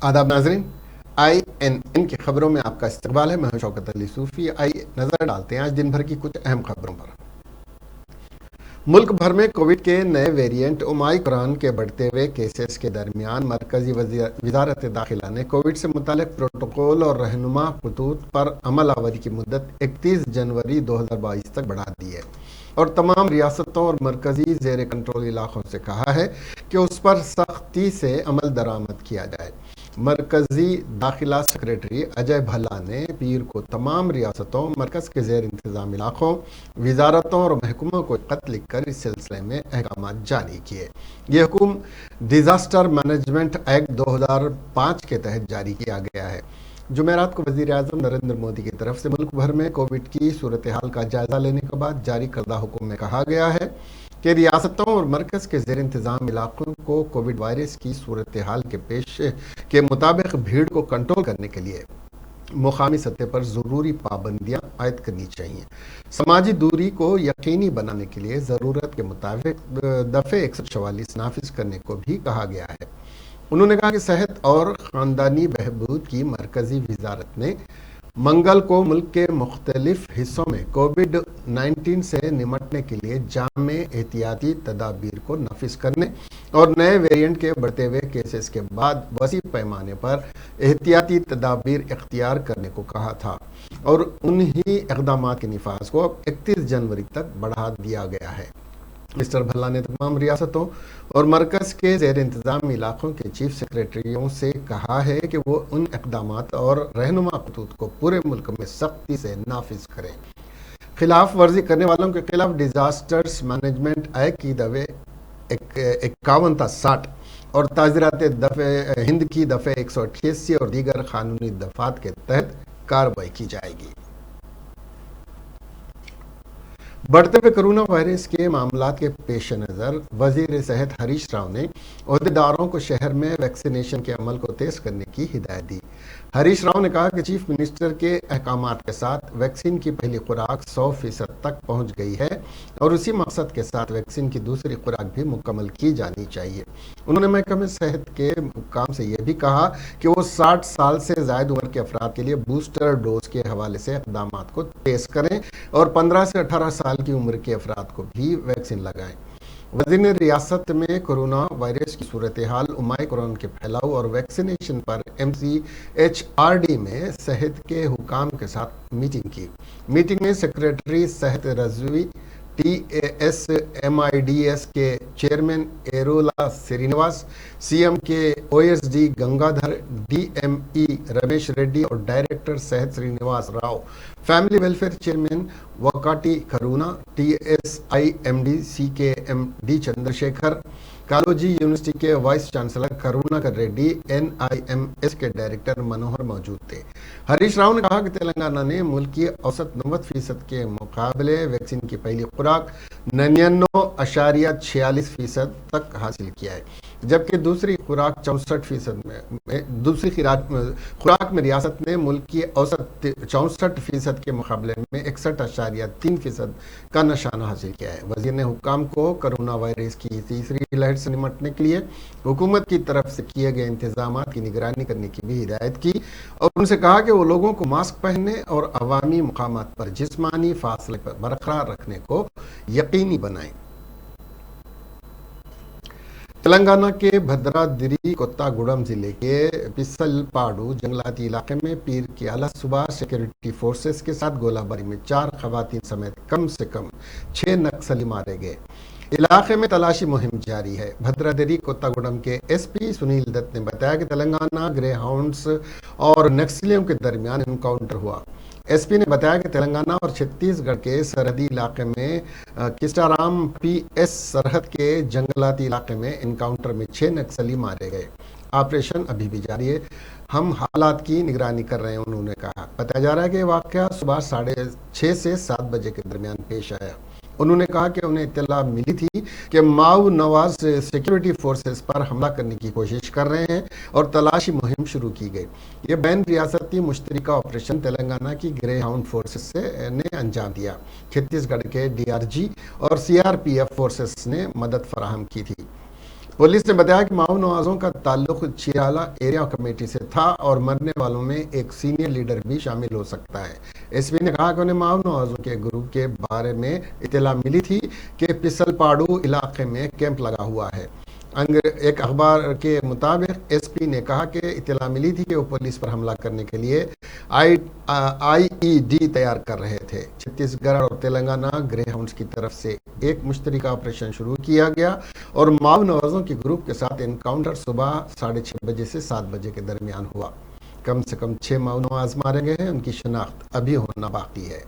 आदाब नाजरीन, INN की खबरों में आपका इस्तकबाल है। मैं हूं शौकत अली सूफी। आइए नजर डालते हैं आज दिन भर की कुछ अहम खबरों पर। मुल्क भर में कोविड के नए वेरिएंट ओमाइक्रॉन के बढ़ते हुए केसेस के दरमियान मरकजी वजारत दाखिला ने कोविड से मुतालिक प्रोटोकॉल और रहनुमा खतूत पर अमल आवरी की मुद्दत 31 जनवरी 2022 तक बढ़ा दी है और तमाम रियासतों और मरकजी जेर कंट्रोल इलाकों से कहा है कि उस पर सख्ती से अमल दरामद किया जाए। मरकजी दाखिला सेक्रेटरी अजय भल्ला ने पीर को तमाम रियासतों, मरकज के जेर इंतजाम इलाकों, वजारतों और महकमों को खत लिखकर इस सिलसिले में अहकाम जारी किए। ये हुक्म डिजास्टर मैनेजमेंट एक्ट 2005 के तहत जारी किया गया है। जुमेरात को वज़ीर आज़म नरेंद्र मोदी की तरफ से मुल्क भर में कोविड की सूरत हाल का जायजा लेने के बाद जारी करदा हुक्म में कहा गया है कि रियासतों और मरकज़ के ज़ेर इंतज़ाम इलाकों को कोविड वायरस की सूरत हाल के पेश के मुताबिक भीड़ को कंट्रोल करने के लिए मुकामी सतह पर ज़रूरी पाबंदियाँ आयद करनी चाहिए। समाजी दूरी को यकीनी बनाने के लिए ज़रूरत के मुताबिक दफ़े 144 नाफिज करने को भी कहा गया है। उन्होंने कहा कि सेहत और ख़ानदानी बहबूद की मरकज़ी वजारत ने मंगल को मुल्क के मुख्तलिफ हिस्सों में कोविड-19 से निमटने के लिए जामे एहतियाती तदाबीर को नफिज करने और नए वेरिएंट के बढ़ते हुए केसेस के बाद वसी पैमाने पर एहतियाती तदाबीर इख्तियार करने को कहा था और उन्हीं इक़दामात के निफाज को अब 31 जनवरी तक बढ़ा दिया गया है। मिस्टर भल्ला ने तमाम रियासतों और मरकज़ के ज़ेर इंतज़ाम इलाकों के चीफ सेक्रेटरियों से कहा है कि वो उन इक़दामात और रहनुमा खतूत को पूरे मुल्क में सख्ती से नाफिज करें। खिलाफ वर्जी करने वालों के खिलाफ डिजास्टर्स मैनेजमेंट एक्ट की दफ़े 51-60 और ताज़ीरात दफ़े हिंद की दफ़े 188 और दीगर कानूनी दफ़ात के तहत कार्रवाई की जाएगी। बढ़ते हुए कोरोना वायरस के मामलात के पेश नज़र वज़ीर सेहत हरीश राव ने ओहदेदारों को शहर में वैक्सीनेशन के अमल को तेज़ करने की हिदायत दी। हरीश राव ने कहा कि चीफ मिनिस्टर के अहकामात के साथ वैक्सीन की पहली खुराक 100% तक पहुंच गई है और उसी मकसद के साथ वैक्सीन की दूसरी खुराक भी मुकम्मल की जानी चाहिए। उन्होंने महकमे सेहत के हुक्काम से यह भी कहा कि वो 60 साल से ज़ायद उम्र के अफराद के लिए बूस्टर डोज के हवाले से इक़दामात को तेज़ करें और 15 से 18 साल की उम्र के अफराद को भी वैक्सीन लगाएं। वज़ीर ने रियासत में कोरोना वायरस की सूरत हाल, ओमाइक्रॉन के फैलाव और वैक्सीनेशन पर MCHRD में सेहत के हुकाम के साथ मीटिंग की। मीटिंग में सेक्रेटरी सेहत रजवी, TASMIDS के चेयरमैन एरोला श्रीनिवास, CM के OSD गंगाधर, DME रमेश रेड्डी और डायरेक्टर सेहत Srinivas Rao, family welfare chairman Vakati Karuna, TSIMD CKMD Chandrashekhar, Kaloji university के vice chancellor Karunakar Reddy, NIMS के डायरेक्टर मनोहर मौजूद थे। हरीश राव ने कहा कि तेलंगाना ने मुल्क की औसत 90% के मुकाबले वैक्सीन की पहली खुराक 99.46% तक हासिल किया है, जबकि दूसरी खुराक 64% में दूसरी खुराक में रियासत ने मुल्क की औसत 64% के मुकाबले में 61.3% का निशाना हासिल किया है। वजीर ने हुक्काम को कोरोना वायरस की तीसरी लहर से निमटने के लिए हुकूमत की तरफ से किए गए इंतजाम की निगरानी करने की भी हिदायत की और उनसे कहा कि वो लोगों को मास्क पहनने और अवामी मुकामात पर जिस्मानी फासले पर बरकरार रखने को यकीनी बनाएं। तेलंगाना के भद्राद्री कोत्तागुड़म जिले के पिसलपाडू जंगलाती इलाके में पीर की आला सुबह सिक्योरिटी फोर्सेस के साथ गोलाबारी में 4 खवातीन समेत कम से कम 6 नक्सली मारे गए। इलाके में तलाशी मुहिम जारी है। भद्राद्री कोत्तागुड़म के SP सुनील दत्त ने बताया कि तेलंगाना ग्रे हाउंड्स और नक्सलियों के दरमियान एनकाउंटर हुआ। SP ने बताया कि तेलंगाना और छत्तीसगढ़ के सरहदी इलाके में किस्टाराम PS सरहद के जंगलाती इलाके में एनकाउंटर में 6 नक्सली मारे गए। ऑपरेशन अभी भी जारी है, हम हालात की निगरानी कर रहे हैं। उन्होंने कहा, बताया जा रहा है कि वाक़या सुबह 6:30 से 7 बजे के दरमियान पेश आया। उन्होंने कहा कि उन्हें इत्तला मिली थी कि माऊ नवाज सिक्योरिटी फोर्सेस पर हमला करने की कोशिश कर रहे हैं और तलाशी मुहिम शुरू की गई। ये बैन रियासती मुश्तरका ऑपरेशन तेलंगाना की ग्रे हाउंड फोर्सेस ने अंजाम दिया। छत्तीसगढ़ के DRG और CRPF फोर्सेस ने मदद फराहम की थी। पुलिस ने बताया कि माओ नवाजों का ताल्लुक चिराला एरिया कमेटी से था और मरने वालों में एक सीनियर लीडर भी शामिल हो सकता है। एसपी ने कहा कि उन्हें माओ नवाजों के ग्रुप के बारे में इत्तला मिली थी कि पिसलपाड़ू इलाके में कैंप लगा हुआ है। एक अखबार के मुताबिक एसपी ने कहा कि इत्तला मिली थी कि वो पुलिस पर हमला करने के लिए आईईडी तैयार कर रहे थे। छत्तीसगढ़ और तेलंगाना ग्रे हाउंड्स की तरफ से एक मुश्तरका ऑपरेशन शुरू किया गया और माओ नवाजों के ग्रुप के साथ एनकाउंटर सुबह 6:30 बजे से 7 बजे के दरमियान हुआ। कम से कम 6 माओ नवाज मारे गए हैं, उनकी शनाख्त अभी होना बाकी है।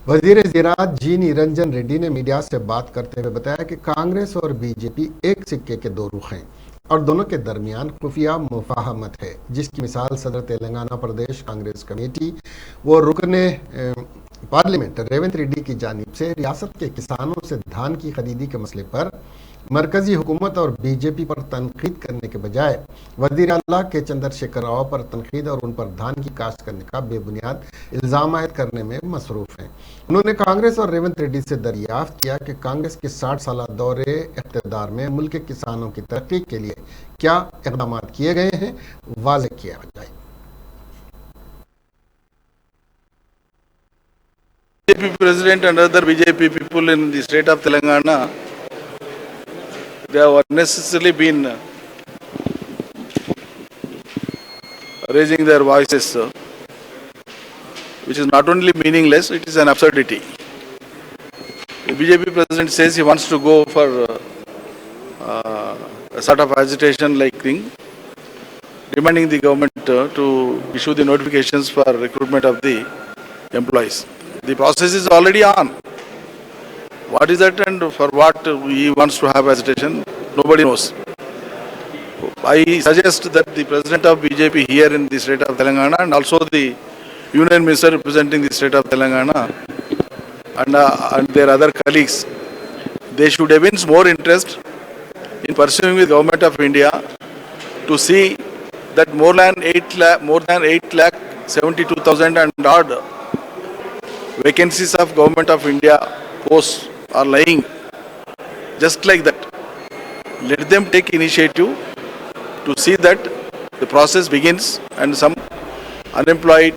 वजीर ज़राअत जी निरंजन रेड्डी ने मीडिया से बात करते हुए बताया कि कांग्रेस और बीजेपी एक सिक्के के दो रुख हैं और दोनों के दरमियान खुफिया मुफाहमत है, जिसकी मिसाल सदर तेलंगाना प्रदेश कांग्रेस कमेटी व रुकने पार्लियामेंट रेवंत रेड्डी की जानिब से रियासत के किसानों से धान की खरीदी के मसले पर मरकजी हुकूमत और बीजेपी पर तनकीद करने के बजाय वजीर आला के चंद्रशेखर राव पर तनकीद और उन पर धान की काश्त करने का बेबुनियाद इल्ज़ाम आयद करने में मसरूफ़ हैं। उन्होंने कांग्रेस और रेवंत रेड्डी से दरियाफ्त किया कि कांग्रेस के 60 साल दौरे इक़्तिदार में मुल्क के किसानों की तरक्की के लिए क्या इक़दाम किए गए हैं, वाज़ेह किया जाए। BJP president and other BJP people in the state of Telangana, they have unnecessarily been raising their voices, which is not only meaningless, it is an absurdity. The BJP president says he wants to go for a sort of agitation like thing, demanding the government to issue the notifications for recruitment of the employees. The process is already on. What is that and for what he wants to have agitation? Nobody knows. I suggest that the president of BJP here in the state of Telangana and also the union minister representing the state of Telangana and their other colleagues, they should evince more interest in pursuing with government of India to see that more than 8 lakh 72,000 and odd vacancies of government of India posts are lying just like that. Let them take initiative to see that the process begins and some unemployed.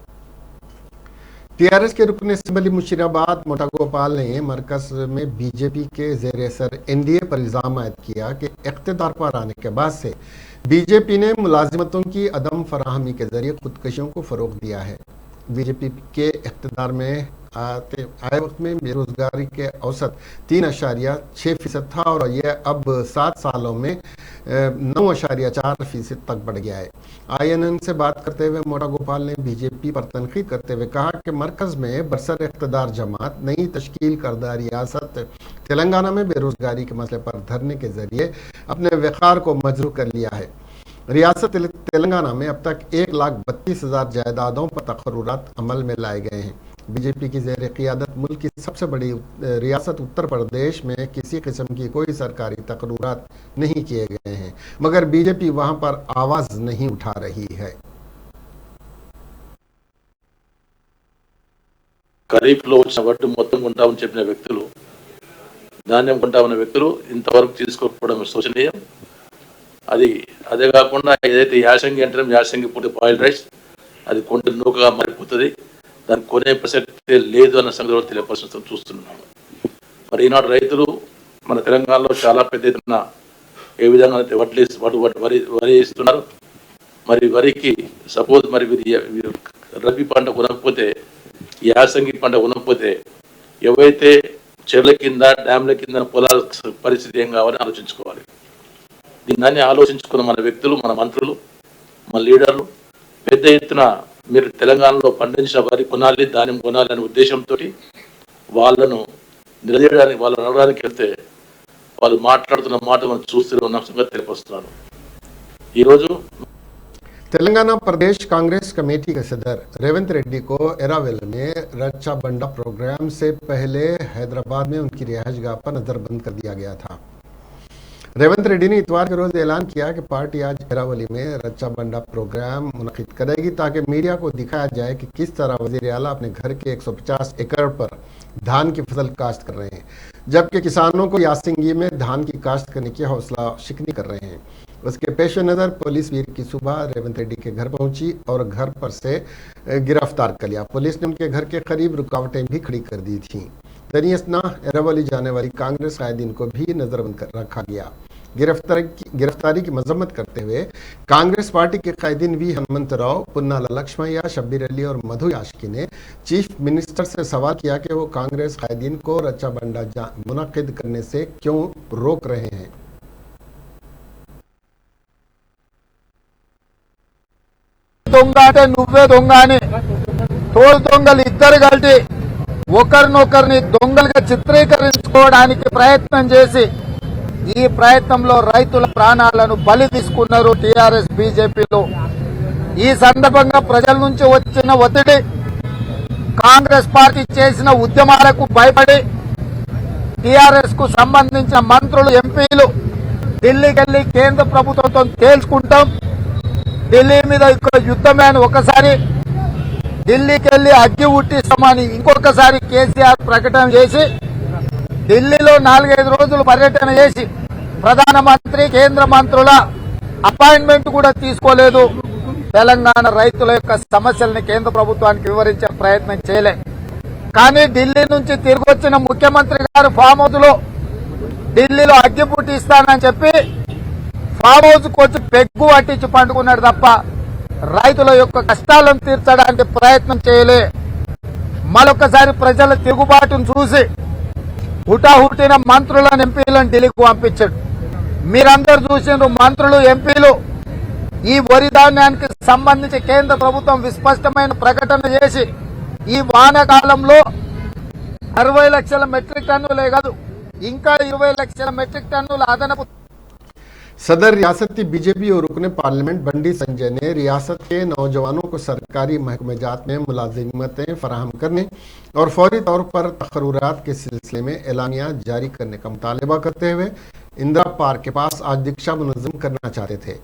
TRS के रुकन assembly Musheerabad मोटा गोपाल ने मरकज में BJP के ज़ेर sir NDA पर इल्ज़ाम आयद किया कि इक़्तिदार पर आने के बाद से बीजेपी ने मुलाजिमतों की अदम फराहमी के जरिए खुदकशियों को फ़रोग़ दिया है। बीजेपी के इक़्तिदार में आए वक्त में बेरोज़गारी के औसत 3.6% था और यह अब 7 सालों में 9.4% तक बढ़ गया है। INN से बात करते हुए मोटा गोपाल ने बीजेपी पर तनकीद करते हुए कहा कि मरकज़ में बरसर इक़्तिदार जमात नई तश्कील करदा रियासत तेलंगाना में बेरोज़गारी के मसले पर धरने के ज़रिए अपने वक़ार को मजरू कर लिया है। रियासत तेलंगाना में अब तक 1,32,000 जायदादों पर तक़र्रुरात अमल में लाए गए हैं। बीजेपी की ज़ेर क़ियादत मुल्क की सबसे बड़ी रियासत उत्तर प्रदेश में किसी किस्म की कोई सरकारी तक़र्रुरात नहीं किए गए हैं, मगर बीजेपी वहां पर आवाज़ नहीं उठा रही है। ఖరీఫ్లో వచ్చిన వడ్డు మొత్తం కొంటామని చెప్పిన వ్యక్తులు, ధాన్యం కొంటామన్న వ్యక్తులు ఇంతవరకు తీసుకోకపోవడం శోచనీయం. అదే కాకుండా ఏదైతే యాసంగి అంటాం, యాసంగి పూట బాయిల్డ్ రైస్ అది కొంట నూకగా మారిపోతుంది, దాన్ని కొనే ప్రసక్తి లేదు అన్న సంగతి తెలియపరుస్తూ చూస్తున్నాము. మరి ఈనాడు రైతులు మన తెలంగాణలో చాలా పెద్ద ఎత్తున ఏ విధంగా వరి ఇస్తున్నారు. మరి వరికి సపోజ్ మరి వీరు రబీ పంట కొనకపోతే, యాసంగి పంట కొనకపోతే ఎవైతే చెర్ల కింద డ్యామ్ల కింద పొలాల పరిస్థితి ఏం కావాలని ఆలోచించుకోవాలి. దీన్ని ఆలోచించుకున్న మన వ్యక్తులు, మన మంత్రులు, మన లీడర్లు పెద్ద ఎత్తున మీరు తెలంగాణలో పండించిన వరి కొనాలి, ధాన్యం కొనాలి అనే ఉద్దేశంతో వాళ్ళను నిలదీయడానికి, వాళ్ళు నడవడానికి వెళ్తే వాళ్ళు మాట్లాడుతున్న మాట మనం చూస్తూనే ఉన్న సంగతి తెలియపరుస్తున్నారు. ఈరోజు तेलंगाना प्रदेश कांग्रेस कमेटी के सदर रेवंत रेड्डी को एरावेल में रक्षा बंडा प्रोग्राम से पहले हैदराबाद में उनकी रिहाइश गाह पर नजरबंद कर दिया गया था। रेवंत रेड्डी ने इतवार के रोज ऐलान किया कि पार्टी आज एरावली में रच्चा बंडा प्रोग्राम मुनक्किद करेगी ताकि मीडिया को दिखाया जाए कि किस तरह वजीर आला अपने घर के 150 एकड़ पर धान की फसल काश्त कर रहे हैं, जबकि किसानों को यासिंगी में धान की काश्त करने की हौसला शिकनी कर रहे हैं। उसके पेश नज़र पुलिस वीर की सुबह रेवंत रेड्डी के घर पहुंची और घर पर से गिरफ्तार कर लिया। पुलिस ने उनके घर के करीब रुकावटें भी खड़ी कर दी थीं। दरियासना एरावली जाने वाली कांग्रेस कायदीन को भी नजरबंद कर रखा गया। गिरफ्तारी की मजम्मत करते हुए कांग्रेस पार्टी के कायदीन वी हनुमंत राव, पुन्नाला लक्ष्मैया, शब्बीर अली और मधु याशकी ने चीफ मिनिस्टर से सवाल किया कि वो कांग्रेस कायदीन को रच्चा बंडा मुनक्किद करने से क्यों रोक रहे हैं। దొంగ అంటే నువ్వే దొంగ అని తోడు దొంగలు ఇద్దరు కలిసి ఒకరినొకరిని దొంగలుగా చిత్రీకరించుకోవడానికి ప్రయత్నం చేసి ఈ ప్రయత్నంలో రైతుల ప్రాణాలను బలి తీసుకున్నారు టీఆర్ఎస్ బీజేపీలో। ఈ సందర్భంగా ప్రజల నుంచి వచ్చిన ఒత్తిడి, కాంగ్రెస్ పార్టీ చేసిన ఉద్యమాలకు భయపడి టీఆర్ఎస్ కు సంబంధించిన మంత్రులు, ఎంపీలు ఢిల్లీకి వెళ్లి కేంద్ర ప్రభుత్వంతో తేల్చుకుంటాం, ఢిల్లీ మీద ఇక్కడ యుద్ధమే అని ఒకసారి, ఢిల్లీకి వెళ్లి అగ్గి ఉట్టిస్తామని ఇంకొకసారి కేసీఆర్ ప్రకటన చేసి ఢిల్లీలో 4-5 రోజులు పర్యటన చేసి ప్రధానమంత్రి, కేంద్ర మంత్రుల అపాయింట్మెంట్ కూడా తీసుకోలేదు। తెలంగాణ రైతుల యొక్క సమస్యల్ని కేంద్ర ప్రభుత్వానికి వివరించే ప్రయత్నం చేయలే। కానీ ఢిల్లీ నుంచి తిరిగి వచ్చిన ముఖ్యమంత్రి గారు ఫామ్ హౌస్ లో ఢిల్లీలో అగ్గి పుట్టిస్తానని చెప్పి ఫామ్ హౌస్ కు వచ్చి పెగ్గు పట్టించి పండుకున్నాడు తప్ప రైతుల యొక్క కష్టాలను తీర్చడానికి ప్రయత్నం చేయలే। మరొకసారి ప్రజల తిరుగుబాటును చూసి హుటాహుటిన మంత్రులను, ఎంపీలను ఢిల్లీకి పంపించాడు। మీరందరూ చూసిండ్రు, మంత్రులు, ఎంపీలు ఈ వరి ధాన్యానికి సంబంధించి కేంద్ర ప్రభుత్వం విస్పష్టమైన ప్రకటన చేసి ఈ వానాకాలంలో 60 లక్షల మెట్రిక్ టన్నులే కాదు ఇంకా 20 లక్షల మెట్రిక్ టన్నుల అదనపు। सदर रियासती बीजेपी और रुकने पार्लियामेंट बंडी संजय ने रियासत के नौजवानों को सरकारी महकमे जात में मुलाजिमतें फराहम करने और फौरी तौर पर तकर्रुरात के सिलसिले में एलानिया जारी करने का मुतालबा करते हुए इंदिरा पार्क के पास आज दीक्षा मुनज़्ज़म करना चाहते थे,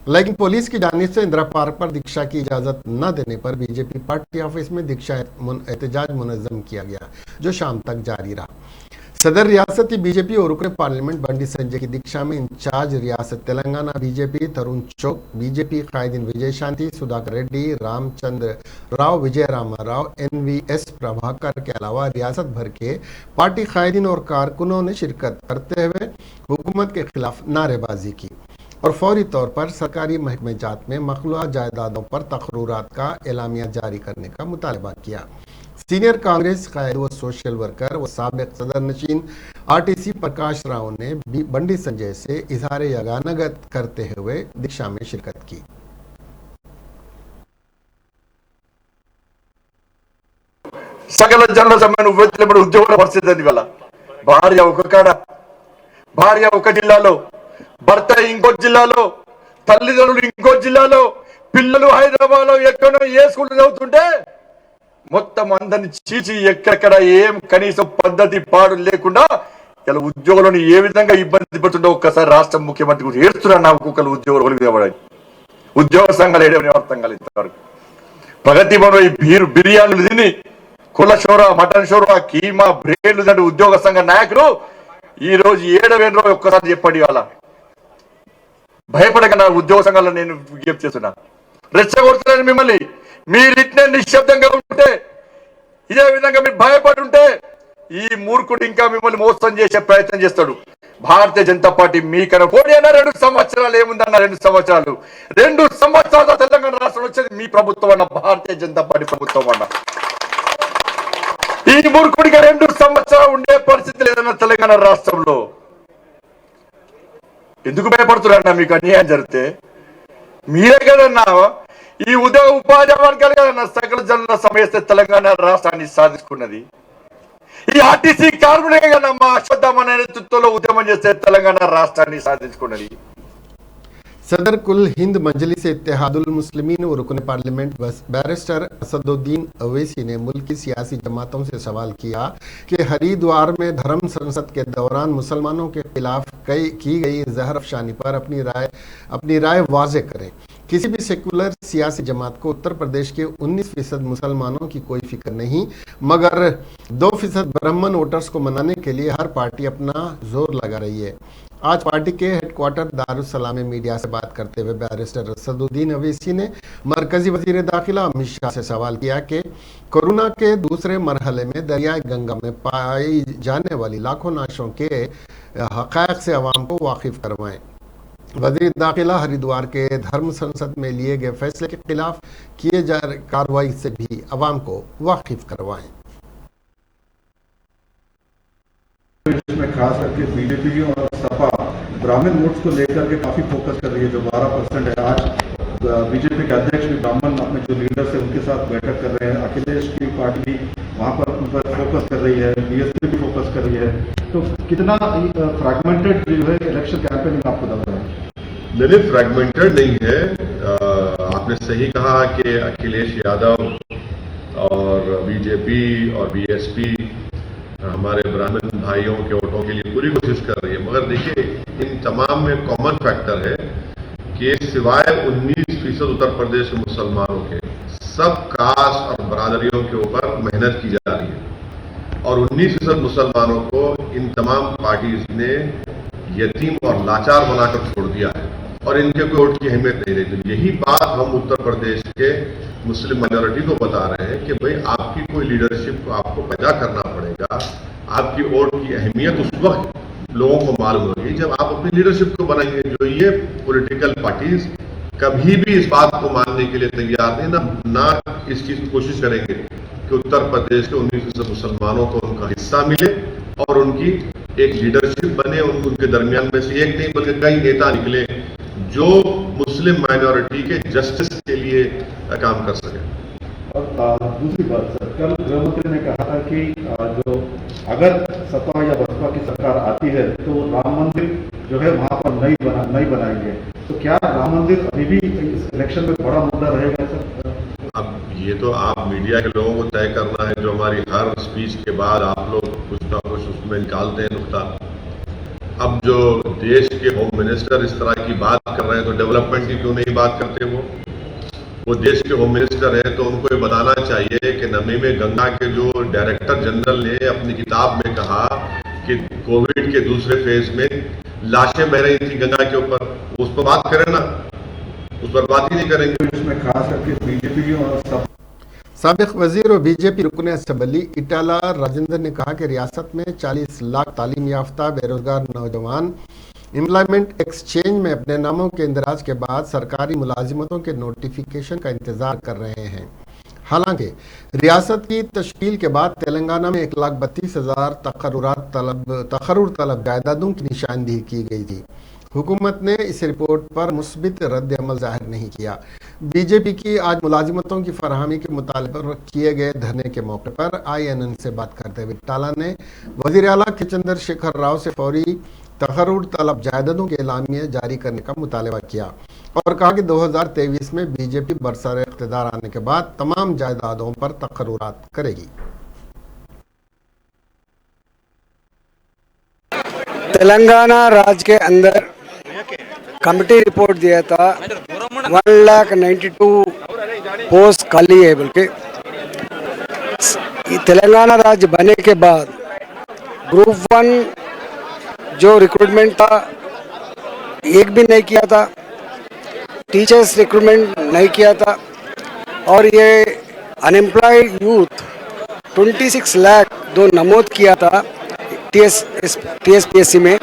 लेकिन पुलिस की जानिब से इंदिरा पार्क पर दीक्षा की इजाज़त न देने पर बीजेपी पार्टी ऑफिस में दीक्षा एहतजाज मुनज़्ज़म किया गया, जो शाम तक जारी रहा। सदर रियासती बीजेपी और रुकने पार्लियामेंट बंडी संजय की दीक्षा में इंचार्ज रियासत तेलंगाना बीजेपी तरुण चौक, बीजेपी कायदीन विजय शांति, सुधाकर रेड्डी, रामचंद्र राव, विजय रामा राव, NVS प्रभाकर के अलावा रियासत भर के पार्टी कायदीन और कारकुनों ने शिरकत करते हुए हुकूमत के खिलाफ नारेबाजी की और फौरी तौर पर सरकारी महकमे जात में मखलूआ जायदादों पर तकर्रुरात का एलामिया जारी करने का मुतालबा किया। सीनियर कांग्रेस कायद व सोशल वर्कर व साबिक सदर नशीन RTC प्रकाश राव ने बंडी संजय से इजहार यगानगत करते हुए दीक्षा में शिरकत की। సకల జనుల సమ్మెను ఉవ్వెత్తినప్పుడు ఉద్యోగుల పరిస్థితి అది వల్ల భార్య ఒక కాడ, భార్య ఒక జిల్లాలో, భర్త ఇంకో జిల్లాలో, తల్లిదండ్రులు ఇంకో జిల్లాలో, పిల్లలు హైదరాబాద్ లో ఎక్కడో ఏ స్కూల్ చదువుతుంటే మొత్తం అందరిని చీచి ఎక్కడెక్కడ ఏం కనీసం పద్ధతి పాడు లేకుండా ఇలా ఉద్యోగులను ఏ విధంగా ఇబ్బంది పడుతుందో ఒక్కసారి రాష్ట్ర ముఖ్యమంత్రి కూడా ఏడుస్తున్నారు. నా ఒక్కొక్కరు ఉద్యోగులు ఉద్యోగ సంఘాలు ఏడవని అర్థం కలుగుతారు. ప్రగతి భవన్ ఈ బిర్యానీలు తిని కుల షోరా, మటన్ షోరా, కీమా, బ్రేడ్లు అంటే ఉద్యోగ సంఘ నాయకులు ఈ రోజు ఏడవేంద్రో ఒక్కసారి చెప్పండి. వాళ్ళ భయపడక నా ఉద్యోగ సంఘాలను నేను విజ్ఞప్తి చేస్తున్నా, రెచ్చగొడుతున్నాను మిమ్మల్ని. మీరు ఇట్నే నిశ్శబ్దంగా ఉంటే, ఇదే విధంగా మీరు భయపడుంటే ఈ మూర్ఖుడు ఇంకా మిమ్మల్ని మోసం చేసే ప్రయత్నం చేస్తాడు. భారతీయ జనతా పార్టీ మీకన్నా పోటీ అన్న 2 సంవత్సరాలు ఏముందన్న 2 సంవత్సరాలు 2 సంవత్సరాలు తెలంగాణ రాష్ట్రం వచ్చేది మీ ప్రభుత్వం అన్న, భారతీయ జనతా పార్టీ ప్రభుత్వం అన్న. ఈ మూర్ఖుడిగా 2 సంవత్సరాలు ఉండే పరిస్థితి లేదన్న తెలంగాణ రాష్ట్రంలో. ఎందుకు భయపడుతున్నారన్నా? మీకు అన్యాయం జరిగితే మీరే కదన్నా ఈ ఉపాధి వర్గాలు కదన్నా సకల జనుల సమస్య తెలంగాణ రాష్ట్రాన్ని సాధించుకున్నది. ఈ RTC కార్మికులే కదమ్మా అశ్వత్థామ నేతృత్వంలో ఉద్యమం చేస్తే తెలంగాణ రాష్ట్రాన్ని సాధించుకున్నది. सदर कुल हिंद मजलिस इत्तेहादुल मुस्लिमीन और रुकन पार्लियामेंट बैरिस्टर असदुद्दीन अवैसी ने मुल्क की सियासी जमातों से सवाल किया कि हरिद्वार में धर्म संसद के दौरान मुसलमानों के खिलाफ की गई जहर अफशानी पर अपनी राय वाज़े करें। किसी भी सेकुलर सियासी जमात को उत्तर प्रदेश के 19% मुसलमानों की कोई फिक्र नहीं, मगर 2% ब्राह्मण वोटर्स को मनाने के लिए हर पार्टी अपना जोर लगा रही है। आज पार्टी के हेडक्वार्टर दारुस्सलाम में मीडिया से बात करते हुए बैरिस्टर असदुद्दीन अवैसी ने मरकजी वजीर दाखिला अमित शाह से सवाल किया कि कोरोना के दूसरे मरहले में दरियाए गंगा में पाई जाने वाली लाखों लाशों के हक़ाइक़ से अवाम को वाकिफ करवाएं। वज़ीर दाखिला हरिद्वार के धर्म संसद में लिए गए फैसले के खिलाफ किए जा रही कार्रवाई से भी अवाम को वाकिफ करवाएं। इसमें खास करके बीजेपी और सपा ब्राह्मण वोट्स को लेकर के काफी फोकस कर रही है, जो 12% है। आज बीजेपी के अध्यक्ष भी ब्राह्मण अपने जो लीडर्स है उनके साथ बैठक कर रहे हैं। अखिलेश की पार्टी भी वहां पर उन पर फोकस कर रही है, बीएसपी भी फोकस कर रही है। तो कितना फ्रैगमेंटेड जो है इलेक्शन कैंपेनिंग आपको लग रहा है? नहीं, फ्रैगमेंटेड नहीं है। आपने सही कहा कि अखिलेश यादव और बीजेपी और बीएसपी हमारे ब्राह्मण भाइयों के वोटों के लिए पूरी कोशिश कर रही है, मगर देखिए इन तमाम में कॉमन फैक्टर है कि सिवाय 19% उत्तर प्रदेश के मुसलमानों के सब कास्ट और बरादरियों के ऊपर मेहनत की जा रही है और 19% मुसलमानों को इन तमाम पार्टीज ने यतीम और लाचार बनाकर छोड़ दिया है और इनके कोई वोट की अहमियत नहीं रही। यही बात हम उत्तर प्रदेश के मुस्लिम माइनॉरिटी को बता रहे हैं कि भाई आपकी कोई लीडरशिप को आपको पैदा करना पड़ेगा। आपकी वोट की अहमियत उस वक्त लोगों को मालूम होगी जब आप अपनी लीडरशिप को बनाएंगे। जो ये पॉलिटिकल पार्टीज कभी भी इस बात को मानने के लिए तैयार नहीं, ना इस चीज की कोशिश करेंगे कि उत्तर प्रदेश के 19% मुसलमानों को उनका हिस्सा मिले और उनकी एक लीडरशिप बने। उनके दरमियान में से एक नहीं बल्कि कई नेता निकले जो मुस्लिम माइनॉरिटी के जस्टिस के लिए काम कर सके। और दूसरी बात सर, कल गृहमंत्री ने कहा था कि जो अगर सपा या बसपा की सरकार आती है तो राम मंदिर जो है वहां पर नहीं बनाएंगे। तो क्या राम मंदिर अभी भी इस इलेक्शन में बड़ा मुद्दा रहेगा सर? अब ये तो आप मीडिया के लोगों को तय करना है। जो हमारी हर स्पीच के बाद आप लोग कुछ ना कुछ उसमें निकालते हैं नुक्ता। अब जो देश के होम मिनिस्टर इस तरह की बात कर रहे हैं तो डेवलपमेंट की क्यों नहीं बात करते? वो देश के होम मिनिस्टर हैं तो उनको ये बताना चाहिए कि नमी में गंगा के जो डायरेक्टर जनरल ने अपनी किताब में कहा कि कोविड के दूसरे फेज में लाशें बह रही थी गंगा के ऊपर, उस पर बात करें ना, उस पर बात ही नहीं करेंगे। इसमें खास करके बीजेपी और साबिक वजीर और बीजेपी रुकन असम्बली इटाला राजेंद्र ने कहा कि रियासत में 40 लाख तालीम याफ्ता बेरोजगार नौजवान एम्प्लॉयमेंट एक्सचेंज में अपने नामों के इंदराज के बाद सरकारी मुलाजिमतों के नोटिफिकेशन का इंतजार कर रहे हैं। हालांकि रियासत की तश्कील के बाद तेलंगाना में 1,32,000 तकर्रुर तलब जायदादों की निशानदेही की गई थी। हुकूमत ने इस रिपोर्ट पर मुस्बित रद्द अमल जाहिर नहीं किया। बीजेपी की आज मुलाजिमतों की फरहमी के मुताले पर किए गए धरने के मौके पर INN से बात करते हुए टाला ने वज़ीर आला के चंद्रशेखर राव से फौरी तकर्रुर तलब जायदादों के एलामिया जारी करने का मुतालबा किया और कहा कि 2023 में बीजेपी बरसर इख्तिदार आने के बाद तमाम जायदादों पर तकर्रुरात करेगी। तेलंगाना राज्य के अंदर कमेटी रिपोर्ट दिया था 1,92 पोस्ट खाली है। बल्कि तेलंगाना राज्य बनने के बाद ग्रुप 1 जो रिक्रूटमेंट था एक भी नहीं किया था, टीचर्स रिक्रूटमेंट नहीं किया था और ये अनएम्प्लॉयड यूथ 26 लाख जो नमूद किया था TSPSC में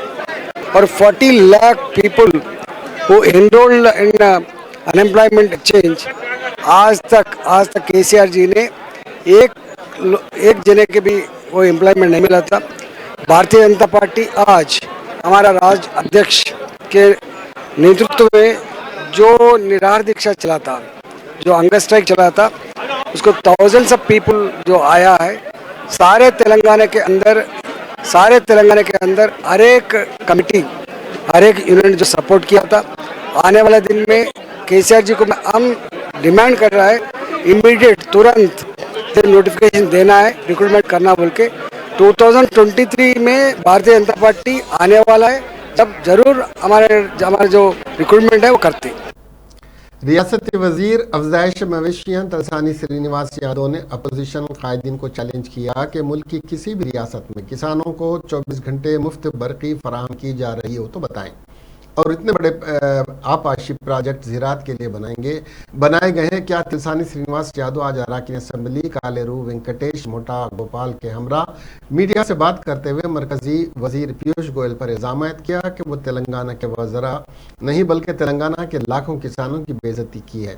और 40 lakh people who enrolled in unemployment exchange. आज तक KCR जी ने एक जने के भी वो एम्प्लॉयमेंट नहीं मिला था। भारतीय जनता पार्टी आज हमारा राज्य अध्यक्ष के नेतृत्व में जो निराहार दीक्षा चला था, जो हंगर स्ट्राइक चला था, उसको थाउजेंड्स ऑफ पीपल जो आया है सारे तेलंगाना के अंदर हर एक कमेटी हर एक यूनिट जो सपोर्ट किया था आने वाले दिन में केसीआर जी को हम डिमांड कर रहा है इमीडिएट तुरंत नोटिफिकेशन देना है, रिक्रूटमेंट करना बोल के। 2023 में भारतीय जनता पार्टी आने वाला है, जब जरूर हमारे जो रिक्रूटमेंट है वो करते। रियासती वजीर अफजाइश मवेशियां तलसानी श्रीनिवास यादव ने अपोजिशन कायदीन को चैलेंज किया कि मुल्क की किसी भी रियासत में किसानों को 24 घंटे मुफ्त बरक़ी फराहम की जा रही हो तो बताएं, और इतने बड़े आपाशी प्रोजेक्ट ज़राअत के लिए बनाए गए हैं। क्या तलसानी श्रीनिवास यादव आज अरकान असम्बली कालेरू वेंकटेश मोटा गोपाल के हमरा मीडिया से बात करते हुए मरकजी वजीर पीयूष गोयल पर इल्ज़ाम किया कि वो तेलंगाना के वज़रा नहीं बल्कि तेलंगाना के लाखों किसानों की बेइज्जती की है।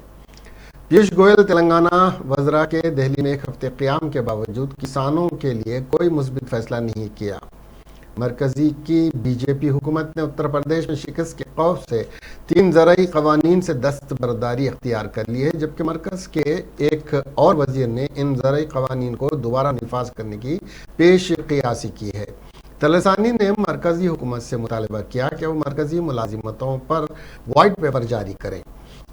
पीयूष गोयल तेलंगाना वज़रा के दिल्ली में एक हफ्ते क़याम के बावजूद किसानों के लिए कोई मुस्बित फैसला नहीं किया। मरकजी की बीजेपी हुकूमत ने उत्तर प्रदेश में शिकस्त के खौफ से 3 ज़राई क़वानीन से दस्तबरदारी अख्तियार कर ली है, जबकि मरकज़ के एक और वजीर ने इन ज़राई क़वानीन को दोबारा निफाज करने की पेश क़ियासी की है। तलसानी ने मरकजी हुकूमत से मुतालबा किया कि वो मरकजी मुलाजिमतों पर वाइट पेपर जारी करें,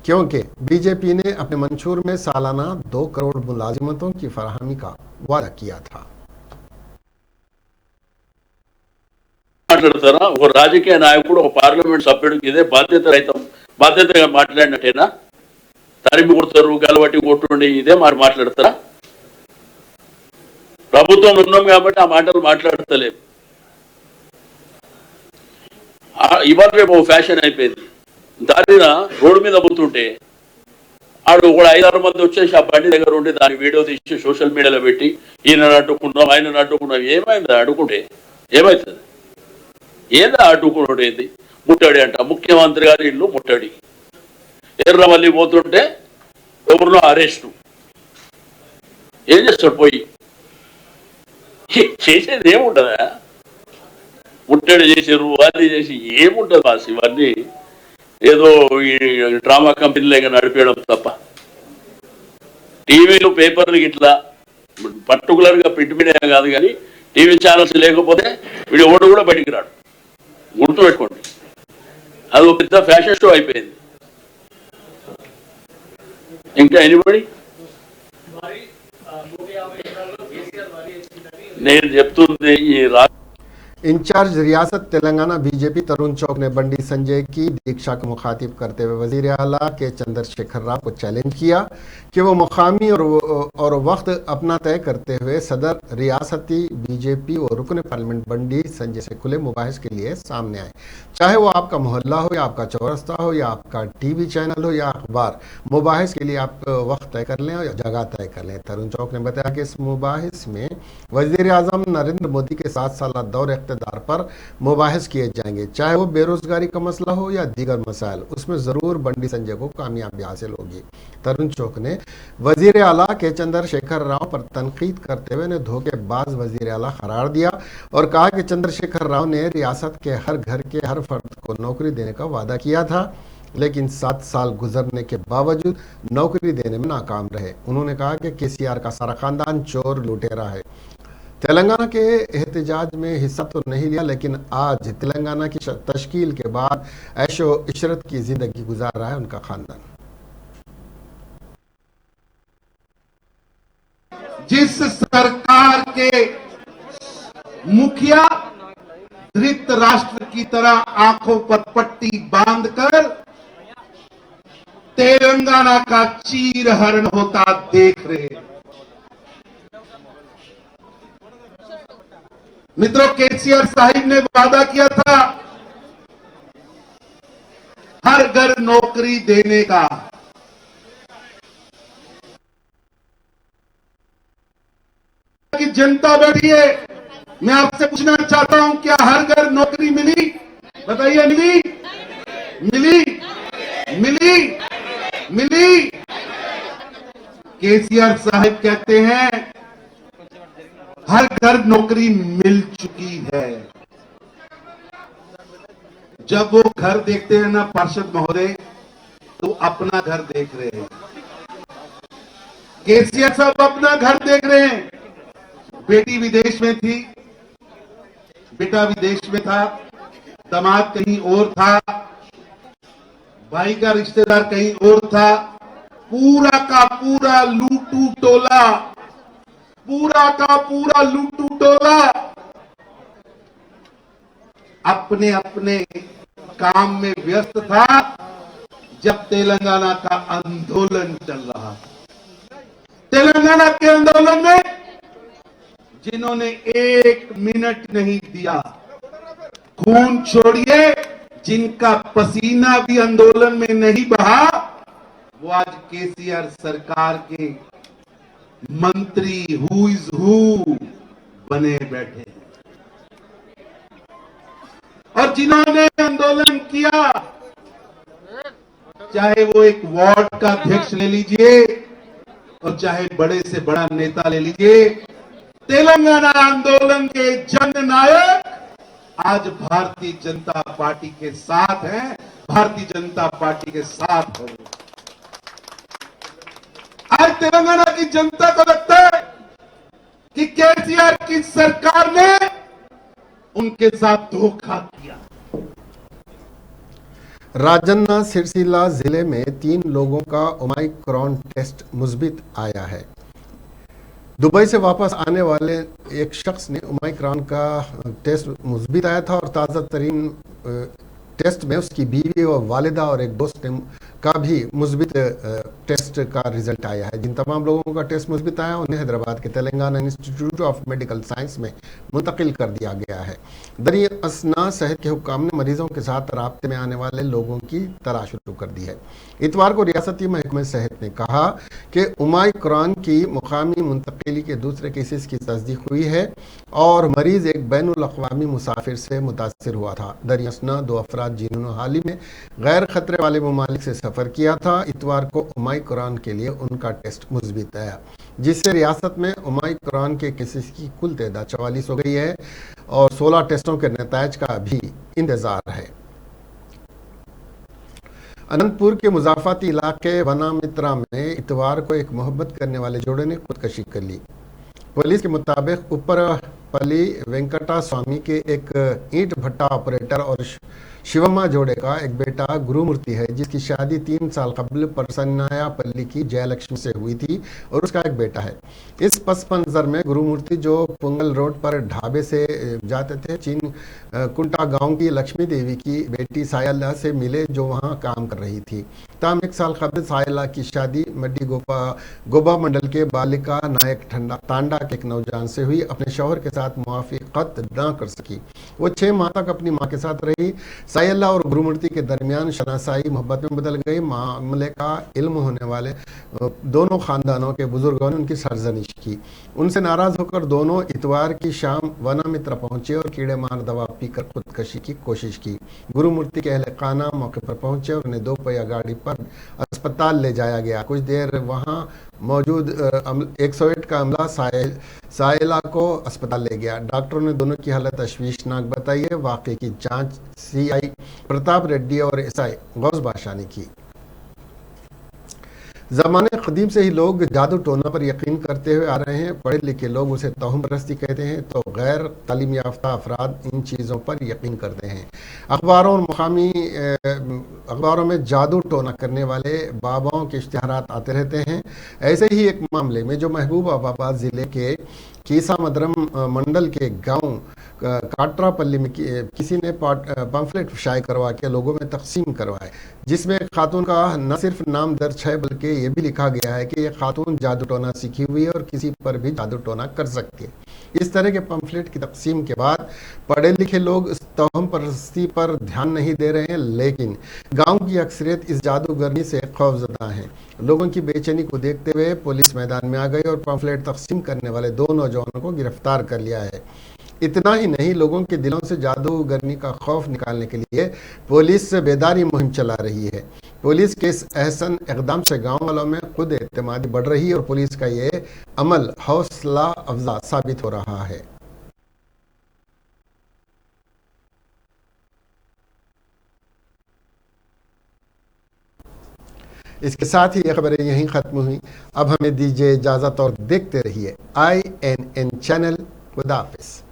क्योंकि बीजेपी ने अपने मंशूर में सालाना 2 करोड़ मुलाजिमतों की फराहमी का वादा किया था। మాట్లాడతారా? ఒక రాజకీయ నాయకుడు ఒక పార్లమెంట్ సభ్యుడికి ఇదే బాధ్యతగా మాట్లాడినట్టేనా? తరిమి కొడతారు, గలవట్టి కొట్టుండి ఇదే మాట్లాడతారా? ప్రభుత్వం ఉన్నాం కాబట్టి ఆ మాటలు మాట్లాడతలేము. ఇవాళ రేపు ఫ్యాషన్ అయిపోయింది. దానిన రోడ్డు మీద పోతుంటే ఆడు కూడా 5-6 మంది వచ్చేసి ఆ బండి దగ్గర ఉండి దాని వీడియో తీసి సోషల్ మీడియాలో పెట్టి ఈయన అడ్డుకున్నాం ఆయన అడ్డుకున్నాం. ఏమైంది అడ్డుకుంటే? ఏమవుతుంది? ఏదా అడ్డుకున్నాడు? ఏంది ముట్టడి అంట? ముఖ్యమంత్రి గారి ఇల్లు ముట్టడి. ఎర్రవల్లి పోతుంటే ఎవరినో అరెస్టు. ఏం చేస్తాడు పోయి? చేసేది ఏముంటుందా? ముట్టడి చేసారు, అది చేసి ఏముంటుంది బాస్? ఇవన్నీ ఏదో ఈ డ్రామా కంపెనీలేగా నడిపేయడం తప్ప. టీవీలు పేపర్లు ఇట్లా పర్టికులర్గా ప్రింట్ మీడియా కాదు, కానీ టీవీ ఛానల్స్ లేకపోతే వీడు ఎవడు కూడా బయటికి రాడు. గుర్తుపెట్టుకోండి, అది ఒక పెద్ద ఫ్యాషన్ షో అయిపోయింది. ఇంకా ఎనిబడి నేను చెప్తుంది ఈ इंचार्ज रियासत तेलंगाना बीजेपी तरुण चौक ने बंडी संजय की दीक्षा को मुखातिब करते हुए वजीर आला के चंद्रशेखर राव को चैलेंज किया कि वो मुकामी और वक्त अपना तय करते हुए सदर रियासती बीजेपी और रुकन पार्लियामेंट बंडी संजय से खुले मुबाहिस के लिए सामने आए। चाहे वो आपका मोहल्ला हो या आपका चौरस्ता हो या आपका टीवी चैनल हो या अखबार, मुबाहिस के लिए आप वक्त तय कर लें और जगह तय कर लें। तरुण चौक ने बताया कि इस मुबाहिस में वजीर आजम नरेंद्र मोदी के 7 साल दौर इख्तिदार पर मुबाहिस किए जाएंगे। चाहे वो बेरोजगारी का मसला हो या दीगर मसाइल, उसमें ज़रूर बंडी संजय को कामयाबी हासिल होगी। तरुण चौक ने वजीर आला के चंद्रशेखर राव पर तनकीद करते हुए ने धोखेबाज वजीर आला करार दिया और कहा कि चंद्रशेखर राव ने रियासत के हर घर के हर फर्द को नौकरी देने का वादा किया था, लेकिन 7 साल गुजरने के बावजूद नौकरी देने में नाकाम रहे। उन्होंने कहा कि केसीआर का सारा खानदान चोर लुटेरा है। तेलंगाना के एहतजाज में हिस्सा तो नहीं लिया, लेकिन आज तेलंगाना की तश्कील के बाद ऐशो इशरत की जिंदगी गुजार रहा है उनका खानदान। जिस सरकार के मुखिया धृतराष्ट्र की तरह आंखों पर पट्टी बांधकर तेलंगाना का चीरहरण होता देख रहे हैं। मित्रों, केसीआर साहिब ने वादा किया था हर घर नौकरी देने का। कि जनता बैठी है, मैं आपसे पूछना चाहता हूं, क्या हर घर नौकरी मिली? बताइए, मिली? मिली? मिली? मिली? केसीआर साहिब कहते हैं हर घर नौकरी मिल चुकी है। जब वो घर देखते हैं ना पार्षद महोदय, तो अपना घर देख रहे हैं। केसीआर साहब अपना घर देख रहे हैं। बेटी विदेश में थी, बेटा विदेश में था, दामाद कहीं और था, भाई का रिश्तेदार कहीं और था, पूरा का पूरा लूटू टोला, पूरा का पूरा लूटू टोला अपने अपने काम में व्यस्त था जब तेलंगाना का आंदोलन चल रहा। तेलंगाना के आंदोलन में जिन्होंने 1 मिनट नहीं दिया, खून छोड़िए जिनका पसीना भी आंदोलन में नहीं बहा, वो आज केसीआर सरकार के मंत्री हु इज हु बने बैठे हैं। और जिन्होंने आंदोलन किया, चाहे वो एक वार्ड का अध्यक्ष ले लीजिए और चाहे बड़े से बड़ा नेता ले लीजिए, तेलंगाना आंदोलन के जननायक आज भारतीय जनता पार्टी के साथ हैं, भारतीय जनता पार्टी के साथ हैं। आज तेलंगाना की जनता को लगता है कि केसीआर की सरकार ने उनके साथ धोखा किया। राजन्ना सिरसिला जिले में 3 लोगों का ओमाइक्रॉन टेस्ट मुस्बित आया है। दुबई से वापस आने वाले एक शख्स ने ओमाइक्रॉन का टेस्ट मुस्बित आया था और ताज़ा तरीन टेस्ट में उसकी बीवी और वालिदा और एक दोस्त का भी मुस्बित टेस्ट का रिजल्ट आया है। जिन तमाम लोगों का टेस्ट मुस्बित आया उन्हें हैदराबाद के Telangana institute of medical science में मुंतकिल कर दिया गया है। दरी असना सेहत के हुक्काम ने मरीजों के साथ राब्ते में आने वाले लोगों की तलाश शुरू कर दी है। इतवार को रियासती महकमे सेहत ने कहा कि ओमाइक्रॉन की मुकामी मुंतकिली के दूसरे केसेस की तस्दीक हुई है और मरीज एक बैनुल अक़वामी मुसाफिर से मुतासिर हुआ था। दरी असना 2 अफराद जिन्होंने हाल ही में गैर खतरे वाले ममालिक से सफ़र किया था, इतवार को ओमाइक्रॉन के लिए उनका टेस्ट मुस्बित आया, जिससे रियासत में ओमाइक्रॉन के केसेस की कुल तादाद 44 हो गई है और 16 टेस्टों के नतायज का भी इंतजार है। अनंतपुर के मुजाफाती इलाके वनामित्रा में इतवार को एक मोहब्बत करने वाले जोड़े ने खुदकशी कर ली। पुलिस के मुताबिक ऊपरपल्ली वेंकटा स्वामी के एक ईंट भट्टा ऑपरेटर और शिवम्मा जोड़े का एक बेटा गुरुमूर्ति है, जिसकी शादी 3 साल कबल परसन्नायापल्ली की जयलक्ष्मी से हुई थी और उसका एक बेटा है। इस पस मंजर में गुरुमूर्ति जो पुंगल रोड पर ढाबे से जाते थे, चीन कुंटा गांव की लक्ष्मी देवी की बेटी सायला से मिले जो वहां काम कर रही थी। ताम 1 साल कबल सायला की शादी मड्डी गोबा मंडल के बालिका नायक तांडा के एक नौजवान से हुई। अपने शौहर के साथ मुआफ़क़त न कर सकी। वो 6 माह तक अपनी माँ के साथ रही। सायला और गुरुमूर्ति के दरमियान शनासाई मोहब्बत में बदल गई। मामले का इल्म होने वाले दोनों खानदानों के बुजुर्गों ने उनकी सरजनिश की। उनसे नाराज होकर दोनों इतवार की शाम वनामित्रा पहुंचे और कीड़े मार दवा पीकर खुदकशी की कोशिश की। गुरुमूर्ति के अहले खाना मौके पर पहुंचे और उन्हें 2 पहिया गाड़ी पर अस्पताल ले जाया गया। कुछ देर वहां मौजूद 108 का अमला सायला को अस्पताल ले गया। डॉक्टरों ने दोनों की हालत तशवीशनाक बताई है। वाक़े की जांच CI प्रताप रेड्डी और SI गौस बादशाह ने की। ज़माने क़दीम से ही लोग जादू टोना पर यकीन करते हुए आ रहे हैं। पढ़े लिखे लोग उसे तोहम परस्ती कहते हैं तो गैर तालीम याफ्ता अफराद इन चीज़ों पर यकीन करते हैं। अखबारों और मुकामी अखबारों में जादू टोना करने वाले बाबाओं के इश्तिहारात आते रहते हैं। ऐसे ही एक मामले में जो महबूबाबाद ज़िले के कीसा मदरम मंडल के गांव काटरापल्ली में किसी ने पम्फलेट शाये करवा के लोगों में तकसीम करवाए, जिसमें खातून का न सिर्फ नाम दर्ज है बल्कि ये भी लिखा गया है कि यह खातून जादू टोना सीखी हुई है और किसी पर भी जादू टोना कर सकती है। इस तरह के पम्फलेट की तकसीम के बाद पढ़े लिखे लोग इस तोहम परस्ती पर ध्यान नहीं दे रहे हैं, लेकिन गांव की अक्सरियत इस जादूगरनी से खौफजदा है। लोगों की बेचैनी को देखते हुए पुलिस मैदान में आ गई और पम्फलेट तकसीम करने वाले 2 नौजवानों को गिरफ्तार कर लिया है। इतना ही नहीं, लोगों के दिलों से जादूगरनी का खौफ निकालने के लिए पुलिस बेदारी मुहिम चला रही है। पुलिस के इस अहसन इक़दाम से गाँव वालों में खुद एतमादी बढ़ रही है और पुलिस का ये अमल हौसला अफजा साबित हो रहा है। इसके साथ ही ये खबरें यहीं ख़त्म हुई। अब हमें दीजिए इजाज़त और देखते रहिए INN चैनल। खुदा हाफ़िज़।